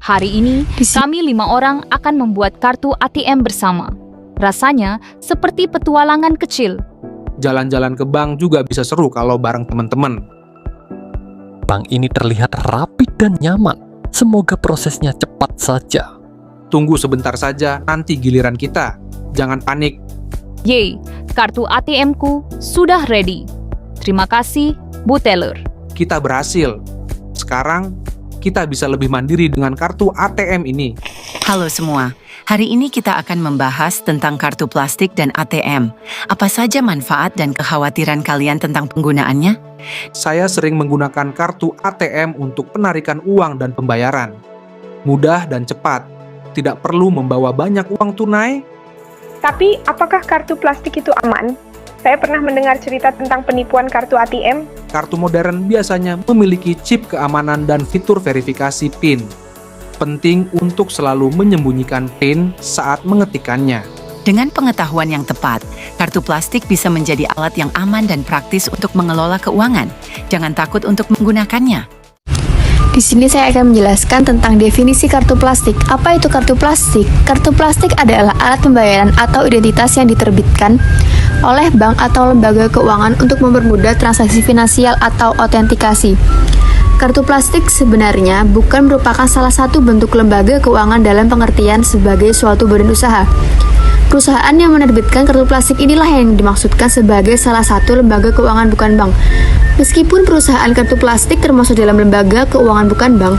Hari ini, kami 5 orang akan membuat kartu ATM bersama. Rasanya seperti petualangan kecil. Jalan-jalan ke bank juga bisa seru kalau bareng teman-teman. Bank ini terlihat rapi dan nyaman. Semoga prosesnya cepat saja. Tunggu sebentar saja, nanti giliran kita. Jangan panik. Yeay, kartu ATM-ku sudah ready. Terima kasih, Bu Teller. Kita berhasil. Sekarang, kita bisa lebih mandiri dengan kartu ATM ini. Halo semua, hari ini kita akan membahas tentang kartu plastik dan ATM. Apa saja manfaat dan kekhawatiran kalian tentang penggunaannya? Saya sering menggunakan kartu ATM untuk penarikan uang dan pembayaran. Mudah dan cepat, tidak perlu membawa banyak uang tunai. Tapi, apakah kartu plastik itu aman? Saya pernah mendengar cerita tentang penipuan kartu ATM. Kartu modern biasanya memiliki chip keamanan dan fitur verifikasi PIN. Penting untuk selalu menyembunyikan PIN saat mengetikkannya. Dengan pengetahuan yang tepat, kartu plastik bisa menjadi alat yang aman dan praktis untuk mengelola keuangan. Jangan takut untuk menggunakannya. Di sini saya akan menjelaskan tentang definisi kartu plastik. Apa itu kartu plastik? Kartu plastik adalah alat pembayaran atau identitas yang diterbitkan oleh bank atau lembaga keuangan untuk mempermudah transaksi finansial atau autentikasi. Kartu plastik sebenarnya bukan merupakan salah satu bentuk lembaga keuangan dalam pengertian sebagai suatu badan usaha. Perusahaan yang menerbitkan kartu plastik inilah yang dimaksudkan sebagai salah satu lembaga keuangan bukan bank. Meskipun perusahaan kartu plastik termasuk dalam lembaga keuangan bukan bank,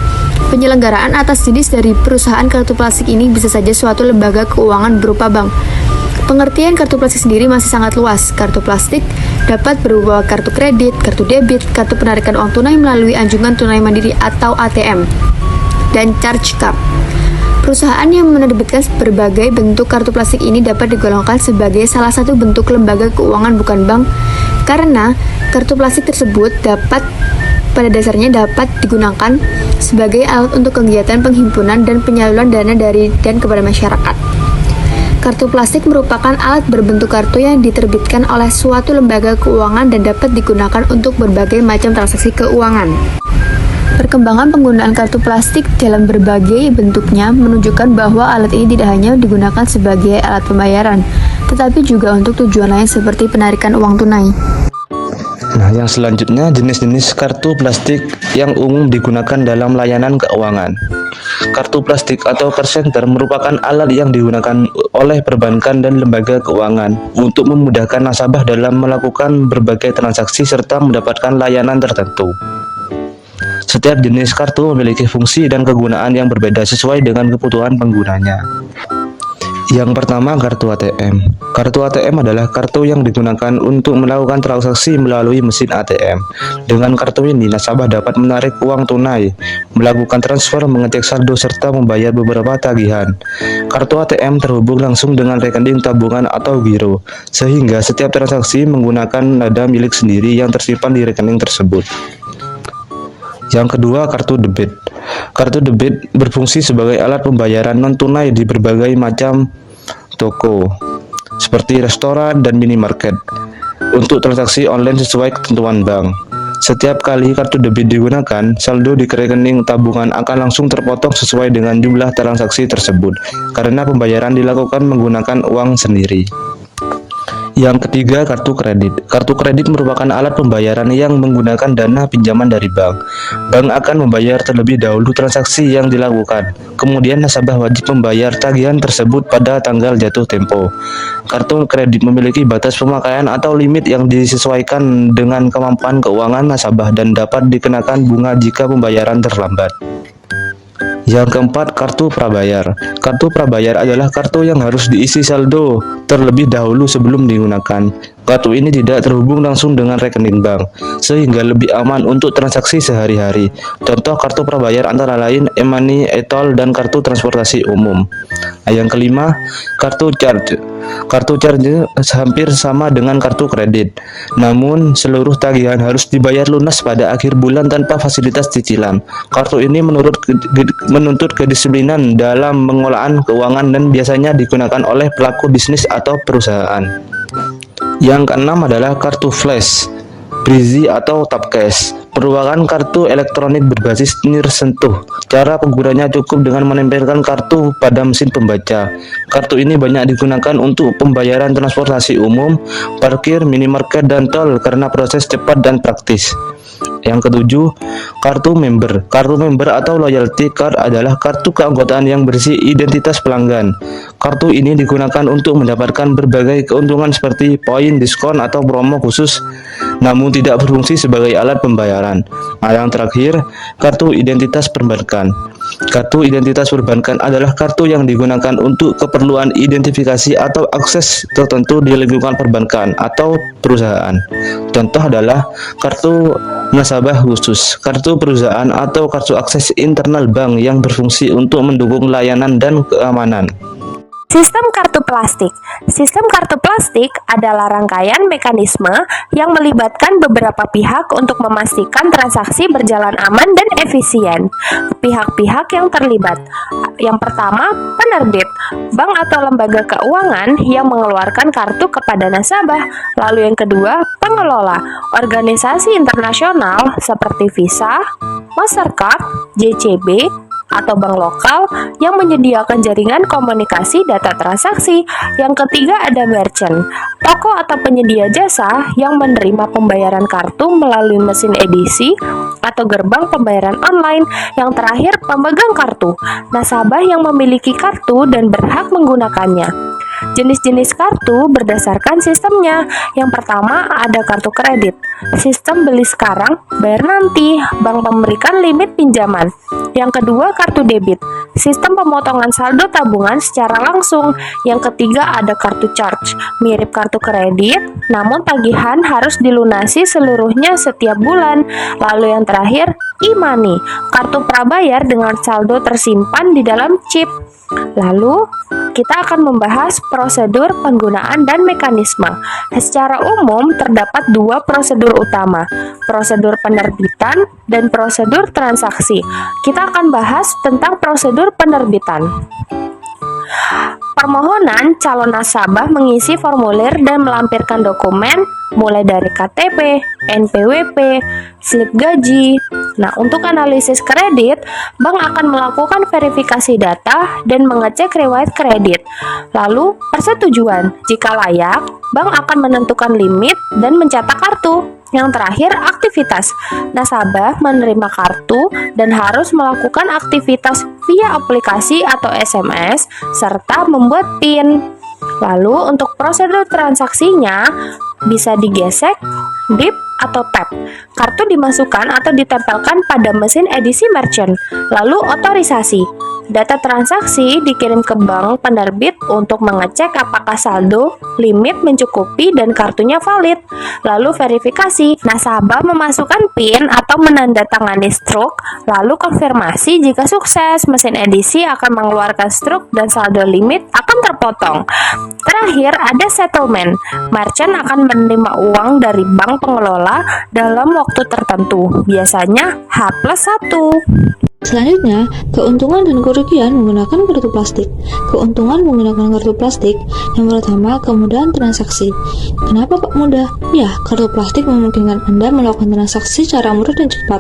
penyelenggaraan atas jenis dari perusahaan kartu plastik ini bisa saja suatu lembaga keuangan berupa bank. Pengertian kartu plastik sendiri masih sangat luas. Kartu plastik dapat berupa kartu kredit, kartu debit, kartu penarikan uang tunai melalui anjungan tunai mandiri atau ATM, dan charge card. Perusahaan yang menerbitkan berbagai bentuk kartu plastik ini dapat digolongkan sebagai salah satu bentuk lembaga keuangan bukan bank karena kartu plastik tersebut pada dasarnya dapat digunakan sebagai alat untuk kegiatan penghimpunan dan penyaluran dana dari dan kepada masyarakat. Kartu plastik merupakan alat berbentuk kartu yang diterbitkan oleh suatu lembaga keuangan dan dapat digunakan untuk berbagai macam transaksi keuangan. Perkembangan penggunaan kartu plastik dalam berbagai bentuknya menunjukkan bahwa alat ini tidak hanya digunakan sebagai alat pembayaran, tetapi juga untuk tujuan lain seperti penarikan uang tunai. Nah, yang selanjutnya jenis-jenis kartu plastik yang umum digunakan dalam layanan keuangan. Kartu plastik atau cash center merupakan alat yang digunakan oleh perbankan dan lembaga keuangan untuk memudahkan nasabah dalam melakukan berbagai transaksi serta mendapatkan layanan tertentu. Setiap jenis kartu memiliki fungsi dan kegunaan yang berbeda sesuai dengan kebutuhan penggunanya. Yang pertama, kartu ATM. Kartu ATM adalah kartu yang digunakan untuk melakukan transaksi melalui mesin ATM. Dengan kartu ini, nasabah dapat menarik uang tunai, melakukan transfer, mengetik saldo, serta membayar beberapa tagihan. Kartu ATM terhubung langsung dengan rekening tabungan atau giro, sehingga setiap transaksi menggunakan nada milik sendiri yang tersimpan di rekening tersebut. Yang kedua, kartu debit. Kartu debit berfungsi sebagai alat pembayaran non-tunai di berbagai macam toko, seperti restoran dan minimarket, untuk transaksi online sesuai ketentuan bank. Setiap kali kartu debit digunakan, saldo di rekening tabungan akan langsung terpotong sesuai dengan jumlah transaksi tersebut, karena pembayaran dilakukan menggunakan uang sendiri. Yang ketiga, kartu kredit. Kartu kredit merupakan alat pembayaran yang menggunakan dana pinjaman dari bank. Bank akan membayar terlebih dahulu transaksi yang dilakukan. Kemudian nasabah wajib membayar tagihan tersebut pada tanggal jatuh tempo. Kartu kredit memiliki batas pemakaian atau limit yang disesuaikan dengan kemampuan keuangan nasabah dan dapat dikenakan bunga jika pembayaran terlambat. Yang keempat, kartu prabayar. Kartu prabayar adalah kartu yang harus diisi saldo terlebih dahulu sebelum digunakan. Kartu ini tidak terhubung langsung dengan rekening bank, sehingga lebih aman untuk transaksi sehari-hari. Contoh kartu prabayar antara lain e-money, e-tol, dan kartu transportasi umum. Nah, yang kelima, kartu charge. Kartu charge hampir sama dengan kartu kredit, namun seluruh tagihan harus dibayar lunas pada akhir bulan tanpa fasilitas cicilan. Kartu ini menuntut kedisiplinan dalam pengelolaan keuangan dan biasanya digunakan oleh pelaku bisnis atau perusahaan. Yang keenam adalah kartu flash. Breezy atau Tapcash merupakan kartu elektronik berbasis nirsentuh. Cara penggunanya cukup dengan menempelkan kartu pada mesin pembaca. Kartu ini banyak digunakan untuk pembayaran transportasi umum, parkir, minimarket, dan tol karena proses cepat dan praktis. Yang ketujuh, kartu member. Kartu member atau loyalty card adalah kartu keanggotaan yang berisi identitas pelanggan. Kartu ini digunakan untuk mendapatkan berbagai keuntungan seperti poin, diskon, atau promo khusus, namun tidak berfungsi sebagai alat pembayaran. Nah, yang terakhir, kartu identitas perbankan. Kartu identitas perbankan adalah kartu yang digunakan untuk keperluan identifikasi atau akses tertentu di lingkungan perbankan atau perusahaan. Contoh adalah kartu nasabah khusus, kartu perusahaan, atau kartu akses internal bank yang berfungsi untuk mendukung layanan dan keamanan. Sistem kartu plastik. Sistem kartu plastik adalah rangkaian mekanisme yang melibatkan beberapa pihak untuk memastikan transaksi berjalan aman dan efisien. Pihak-pihak yang terlibat. Yang pertama, penerbit, bank atau lembaga keuangan yang mengeluarkan kartu kepada nasabah. Lalu yang kedua, pengelola, organisasi internasional seperti Visa, Mastercard, JCB, atau bank lokal yang menyediakan jaringan komunikasi data transaksi. Yang ketiga ada merchant, toko atau penyedia jasa yang menerima pembayaran kartu melalui mesin edisi atau gerbang pembayaran online. Yang terakhir pemegang kartu, nasabah yang memiliki kartu dan berhak menggunakannya. Jenis-jenis kartu berdasarkan sistemnya. Yang pertama ada kartu kredit, sistem beli sekarang, bayar nanti, bank memberikan limit pinjaman. Yang kedua kartu debit, sistem pemotongan saldo tabungan secara langsung. Yang ketiga ada kartu charge, mirip kartu kredit, namun tagihan harus dilunasi seluruhnya setiap bulan. Lalu yang terakhir e-money, kartu prabayar dengan saldo tersimpan di dalam chip. Lalu, kita akan membahas prosedur penggunaan dan mekanisme. Secara umum, terdapat dua prosedur utama, prosedur penerbitan dan prosedur transaksi. Kita akan bahas tentang prosedur penerbitan. Permohonan calon nasabah mengisi formulir dan melampirkan dokumen mulai dari KTP, NPWP, slip gaji. Nah, untuk analisis kredit, bank akan melakukan verifikasi data dan mengecek riwayat kredit. Lalu, persetujuan. Jika layak, bank akan menentukan limit dan mencetak kartu. Yang terakhir, aktivitas. Nasabah menerima kartu dan harus melakukan aktivitas via aplikasi atau SMS serta membuat PIN. Lalu, untuk prosedur transaksinya bisa digesek, dip, atau tap. Kartu dimasukkan atau ditempelkan pada mesin edisi merchant. Lalu, otorisasi. Data transaksi dikirim ke bank penerbit untuk mengecek apakah saldo, limit mencukupi, dan kartunya valid. Lalu verifikasi, nasabah memasukkan PIN atau menandatangani struk, lalu konfirmasi jika sukses, mesin edisi akan mengeluarkan struk dan saldo limit akan terpotong. Terakhir ada settlement, merchant akan menerima uang dari bank pengelola dalam waktu tertentu, biasanya H+1. Selanjutnya, keuntungan dan kerugian menggunakan kartu plastik. Keuntungan menggunakan kartu plastik, yang pertama, kemudahan transaksi. Kenapa kok mudah? Ya, kartu plastik memungkinkan Anda melakukan transaksi secara mudah dan cepat,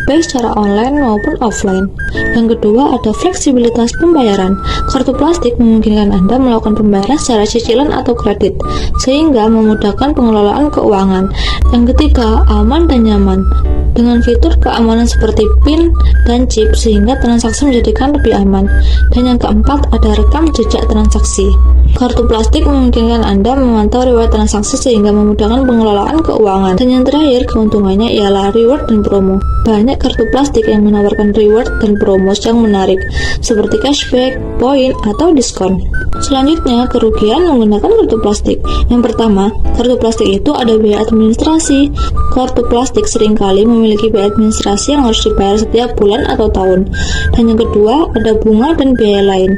baik secara online maupun offline. Yang kedua, ada fleksibilitas pembayaran. Kartu plastik memungkinkan Anda melakukan pembayaran secara cicilan atau kredit, sehingga memudahkan pengelolaan keuangan. Yang ketiga, aman dan nyaman. Dengan fitur keamanan seperti PIN dan chip sehingga transaksi menjadikan lebih aman. Dan yang keempat ada rekam jejak transaksi. Kartu plastik memungkinkan Anda memantau riwayat transaksi sehingga memudahkan pengelolaan keuangan. Dan yang terakhir keuntungannya ialah reward dan promo. Banyak kartu plastik yang menawarkan reward dan promo yang menarik seperti cashback, poin, atau diskon. Selanjutnya, kerugian menggunakan kartu plastik. Yang pertama, kartu plastik itu ada biaya administrasi. Kartu plastik seringkali memiliki biaya administrasi yang harus dibayar setiap bulan atau tahun. Dan yang kedua, ada bunga dan biaya lain.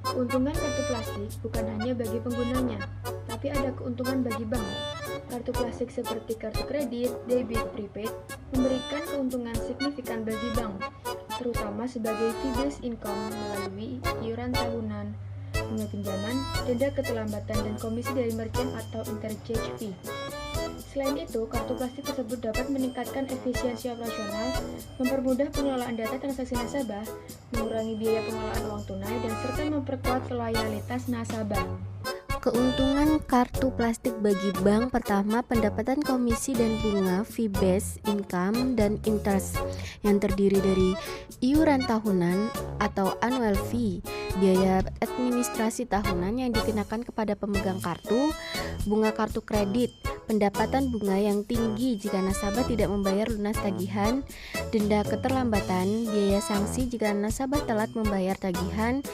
Keuntungan kartu plastik bukan hanya bagi penggunanya, tapi ada keuntungan bagi bank. Kartu plastik seperti kartu kredit, debit, prepaid memberikan keuntungan signifikan bagi bank, terutama sebagai fee-based income melalui iuran tahunan, bunga pinjaman, denda keterlambatan, dan komisi dari merchant atau interchange fee. Selain itu, kartu plastik tersebut dapat meningkatkan efisiensi operasional, mempermudah pengelolaan data transaksi nasabah, mengurangi biaya pengelolaan uang tunai, dan serta memperkuat loyalitas nasabah. Keuntungan kartu plastik bagi bank: pertama, pendapatan komisi dan bunga fee-based income dan interest yang terdiri dari iuran tahunan atau annual fee, biaya administrasi tahunan yang dikenakan kepada pemegang kartu, bunga kartu kredit, pendapatan bunga yang tinggi jika nasabah tidak membayar lunas tagihan, denda keterlambatan, biaya sanksi jika nasabah telat membayar tagihan,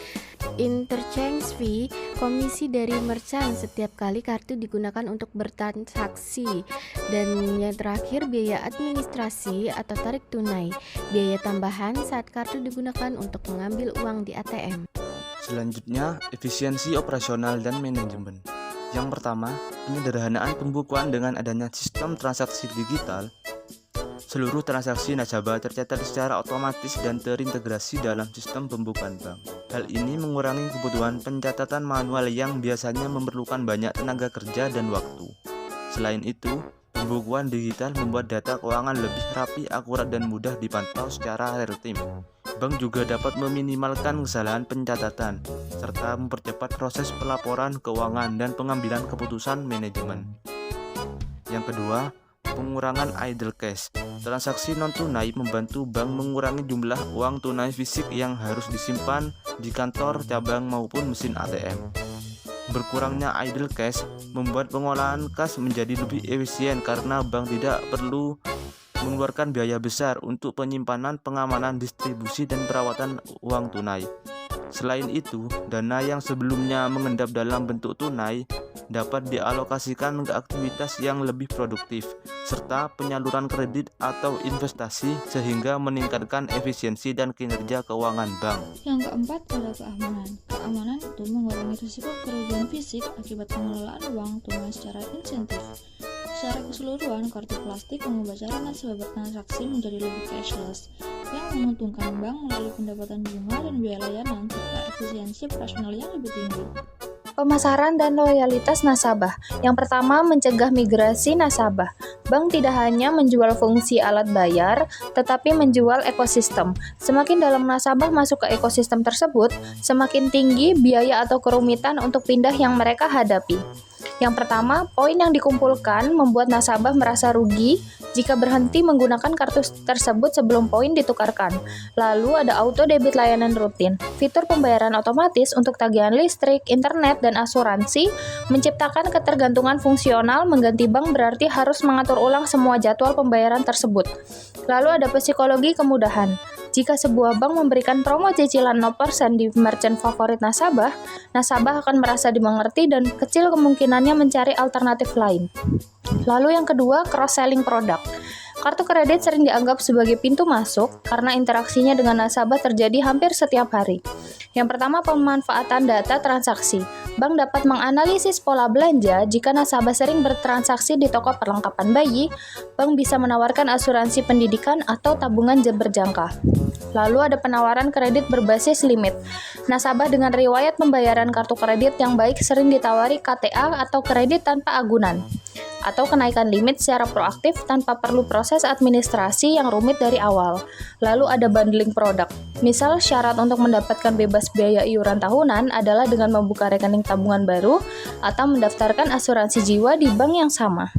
interchange fee, komisi dari merchant setiap kali kartu digunakan untuk bertransaksi, dan yang terakhir biaya administrasi atau tarik tunai, biaya tambahan saat kartu digunakan untuk mengambil uang di ATM. Selanjutnya, efisiensi operasional dan manajemen. Yang pertama, penyederhanaan pembukuan dengan adanya sistem transaksi digital. Seluruh transaksi nasabah tercatat secara otomatis dan terintegrasi dalam sistem pembukuan bank. Hal ini mengurangi kebutuhan pencatatan manual yang biasanya memerlukan banyak tenaga kerja dan waktu. Selain itu, pembukuan digital membuat data keuangan lebih rapi, akurat, dan mudah dipantau secara real time. Bank juga dapat meminimalkan kesalahan pencatatan, serta mempercepat proses pelaporan keuangan dan pengambilan keputusan manajemen. Yang kedua, pengurangan idle cash. Transaksi non-tunai membantu bank mengurangi jumlah uang tunai fisik yang harus disimpan di kantor, cabang, maupun mesin ATM. Berkurangnya idle cash membuat pengolahan kas menjadi lebih efisien karena bank tidak perlu mengeluarkan biaya besar untuk penyimpanan, pengamanan, distribusi, dan perawatan uang tunai. Selain itu, dana yang sebelumnya mengendap dalam bentuk tunai dapat dialokasikan ke aktivitas yang lebih produktif, serta penyaluran kredit atau investasi sehingga meningkatkan efisiensi dan kinerja keuangan bank. Yang keempat adalah keamanan. Keamanan itu mengurangi risiko kerugian fisik akibat pengelolaan uang tunai secara insentif. Secara keseluruhan, kartu plastik mengubah cara nasabah bertransaksi menjadi lebih cashless, yang menguntungkan bank melalui pendapatan bunga dan biaya layanan serta efisiensi operasional yang lebih tinggi. Pemasaran dan loyalitas nasabah. Yang pertama, mencegah migrasi nasabah. Bank tidak hanya menjual fungsi alat bayar, tetapi menjual ekosistem. Semakin dalam nasabah masuk ke ekosistem tersebut, semakin tinggi biaya atau kerumitan untuk pindah yang mereka hadapi. Yang pertama, poin yang dikumpulkan membuat nasabah merasa rugi jika berhenti menggunakan kartu tersebut sebelum poin ditukarkan. Lalu ada auto debit layanan rutin. Fitur pembayaran otomatis untuk tagihan listrik, internet, dan asuransi menciptakan ketergantungan fungsional. Mengganti bank berarti harus mengatur ulang semua jadwal pembayaran tersebut. Lalu ada psikologi kemudahan. Jika sebuah bank memberikan promo cicilan 0% di merchant favorit nasabah, nasabah akan merasa dimengerti dan kecil kemungkinannya mencari alternatif lain. Lalu yang kedua, cross-selling produk. Kartu kredit sering dianggap sebagai pintu masuk karena interaksinya dengan nasabah terjadi hampir setiap hari. Yang pertama, pemanfaatan data transaksi. Bank dapat menganalisis pola belanja. Jika nasabah sering bertransaksi di toko perlengkapan bayi, bank bisa menawarkan asuransi pendidikan atau tabungan berjangka. Lalu ada penawaran kredit berbasis limit. Nasabah dengan riwayat pembayaran kartu kredit yang baik sering ditawari KTA atau kredit tanpa agunan, atau kenaikan limit secara proaktif tanpa perlu proses administrasi yang rumit dari awal. Lalu ada bundling produk. Misal syarat untuk mendapatkan bebas biaya iuran tahunan adalah dengan membuka rekening tabungan baru atau mendaftarkan asuransi jiwa di bank yang sama.